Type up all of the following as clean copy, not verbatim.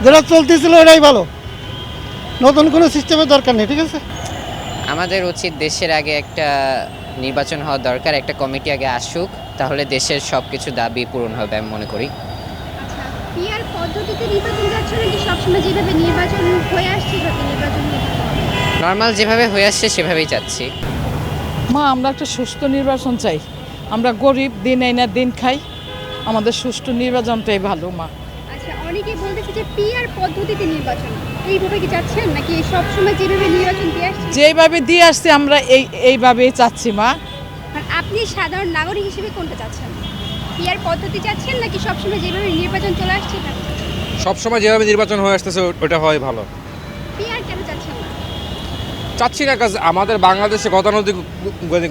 যেটা চলতেছিল এটাই ভালো, নতুন কোনো সিস্টেমের দরকার নেই। ঠিক আছে, আমাদের উচিত দেশের আগে একটা নির্বাচন হওয়া দরকার, একটা কমিটি আগে আসুক, তাহলে দেশের সব কিছু দাবি পূরণ হবে আমি মনে করি। আচ্ছা, পিআর পদ্ধতিতে নির্বাচন যাচ্ছে নাকি সবসময় যেভাবে নির্বাচন হয়ে আসছে সেভাবে নির্বাচন হতে হবে? নর্মাল যেভাবে হয়ে আসছে সেভাবেই চাচ্ছি। মা আমরা একটা সুস্থ নির্বাচন চাই। আমরা গরিব, দিন এই না দিন খাই, আমাদের সুষ্ঠু নির্বাচনটাই ভালো মা। আচ্ছা, অনেকেই বলতেছে যে পিআর পদ্ধতিতে নির্বাচন এইভাবে কি চাচ্ছেন নাকি সবসময় যেভাবে নির্বাচন দিয়ে আসছে যেভাবে দিয়ে আসছে আমরা এইভাবেই চাচ্ছি মা। আর আপনি সাধারণ নাগরিক হিসেবে কোনটা চাচ্ছেন? পিআর পদ্ধতি চাচ্ছেন নাকি সবসময় যেভাবে নির্বাচন চলে আসছে তা? সবসময় যেভাবে নির্বাচন হয়ে আসতেছে ওটা হয় ভালো। পিআর কেন চাচ্ছেন না? চাচ্ছি না, কাজ আমাদের বাংলাদেশে গতানুগতিক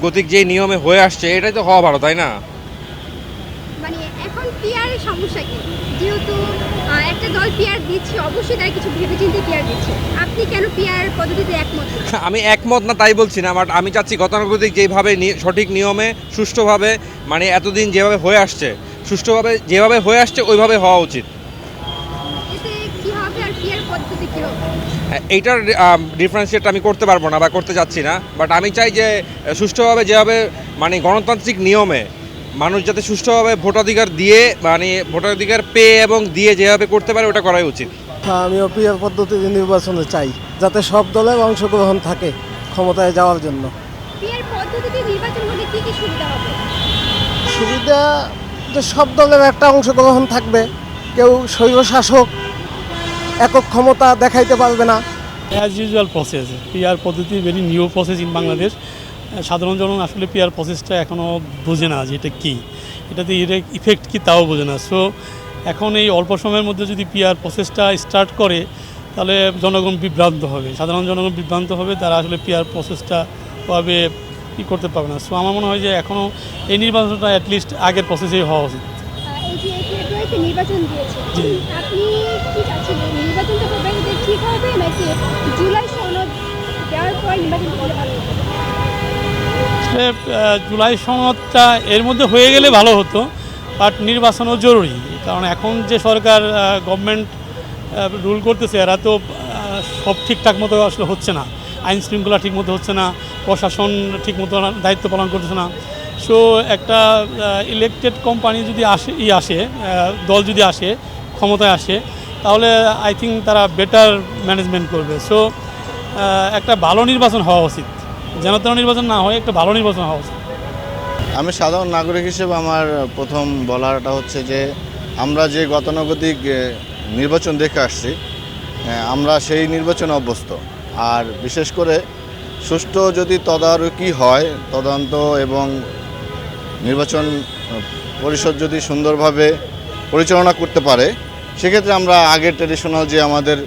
গতিক যে নিয়মে হয়ে আসছে এটাই তো হওয়া ভালো, তাই না? মানে এখন পিআর এর সমস্যা কি? যেহেতু একটা দল পিআর দিচ্ছে, অবশ্যই তারা কিছু ভেবেচিন্তে পিআর দিচ্ছে। আপনি কেন পিআর পদ্ধতিতে একমত না? আমি একমত না তাই বলছি না, বাট আমি চাচ্ছি গতানুগতিক যেভাবে সঠিক নিয়মে সুষ্ঠুভাবে, মানে এতদিন যেভাবে হয়ে আসছে সুষ্ঠুভাবে যেভাবে হয়ে আসছে ওইভাবে হওয়া উচিত। এতে কি হবে আর পিআর পদ্ধতি কি হবে? এইটার ডিফারেন্সিয়েট আমি করতে পারবো না বা করতে চাচ্ছি না, বাট আমি চাই যে সুষ্ঠুভাবে যেভাবে মানে গণতান্ত্রিক নিয়মে মানুষ যাতে সুষ্ঠুভাবে ভোটাধিকার দিয়ে, মানে ভোটাধিকার পেয়ে এবং দিয়ে যেভাবে করতে পারে ওটা করাই উচিত। আমিও পিআর পদ্ধতিতে নির্বাচনে চাই, যাতে সব দলের অংশগ্রহণ থাকে ক্ষমতায় যাওয়ার জন্য। পিআর পদ্ধতিতে নির্বাচন হলে কি কি সুবিধা হবে? সুবিধা যে সব দলের একটা অংশগ্রহণ থাকবে, কেউ স্বৈরশাসক একক ক্ষমতা দেখাইতে পারবে না। অ্যাজ ইউজুয়াল প্রসেস, পিআর পদ্ধতি very new process in Bangladesh. সাধারণ জন আসলে পিআর প্রসেসটা এখনও বোঝে না যে এটা কী, এটাতে ইফেক্ট কী তাও বোঝে না। সো এখন এই অল্প সময়ের মধ্যে যদি পিআর প্রসেসটা স্টার্ট করে তাহলে জনগণ বিভ্রান্ত হবে, সাধারণ জনগণ বিভ্রান্ত হবে, তারা আসলে পিআর প্রসেসটা ভাবে ই করতে পারবে না। সো আমার মনে হয় যে এখনও এই নির্বাচনটা অ্যাটলিস্ট আগের প্রসেসেই হওয়া উচিত। এই যে ফেব্রুয়ারিতে নির্বাচন দিয়েছে, জি। আপনি কি চাচ্ছেন নির্বাচনটা ফেব্রুয়ারিতে ঠিক হবে নাকি জুলাই সনদ দেওয়ার পর নির্বাচন করলে ভালো হবে? আসলে জুলাই সনদটা এর মধ্যে হয়ে গেলে ভালো হতো, বাট নির্বাচনও জরুরি, কারণ এখন যে সরকার গভর্নমেন্ট রুল করতেছে এরা তো সব ঠিকঠাক মতো আসলে হচ্ছে না, আইন শৃঙ্খলা ঠিক মতো হচ্ছে না, প্রশাসন ঠিক মতো দায়িত্ব পালন করতেছে না। সো একটা ইলেকটেড কোম্পানি যদি আসে দল যদি আসে ক্ষমতায় আসে তাহলে আই থিঙ্ক তারা বেটার ম্যানেজমেন্ট করবে। সো একটা ভালো নির্বাচন হওয়া উচিত, যেন তেন নির্বাচন না হয়, একটা ভালো নির্বাচন হওয়া উচিত। আমি সাধারণ নাগরিক হিসেবে আমার প্রথম বলারটা হচ্ছে যে আমরা যে গতানুগতিক নির্বাচন দেখে আসছি, আমরা সেই নির্বাচনে অভ্যস্ত। আর বিশেষ করে সুষ্ঠু যদি তদারকি হয়, তদন্ত এবং নির্বাচন পরিষদ যদি সুন্দরভাবে পরিচালনা করতে পারে, সেক্ষেত্রে আমরা আগের ট্র্যাডিশনাল যে আমাদের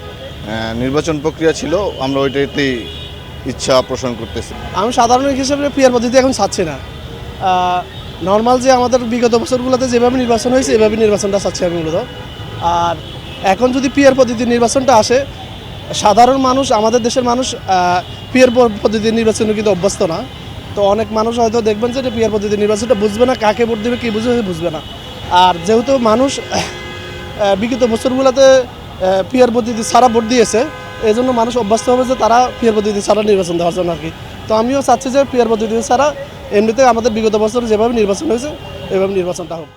নির্বাচন প্রক্রিয়া ছিল আমরা ওইটাতেই ইচ্ছা পোষণ করতেছি। আমি সাধারণ হিসেবে পিআর পদ্ধতি এখন চাচ্ছি না। নর্মাল যে আমাদের বিগত বছরগুলোতে যেভাবে নির্বাচন হয়েছে এভাবে নির্বাচনটা চাচ্ছি আমি মূলত। আর এখন যদি পিআর পদ্ধতির নির্বাচনটা আসে, সাধারণ মানুষ, আমাদের দেশের মানুষ পিআর পদ্ধতির নির্বাচনে কিন্তু অভ্যস্ত না। তো অনেক মানুষ হয়তো দেখবেন যে পিআর পদ্ধতির নির্বাচনটা বুঝবে না, কাকে ভোট দেবে কী বুঝবে না। আর যেহেতু মানুষ বিগত বছরগুলোতে পিআর পদ্ধতি ছাড়া ভোট দিয়েছে, এই জন্য মানুষ অভ্যস্ত হবে যে তারা পিআর পদ্ধতি ছাড়া নির্বাচন দেওয়ার জন্য আর কি। তো আমিও চাচ্ছি যে পিআর পদ্ধতি ছাড়া এমনিতে আমাদের বিগত বছর যেভাবে নির্বাচন হয়েছে এভাবে নির্বাচনটা হোক।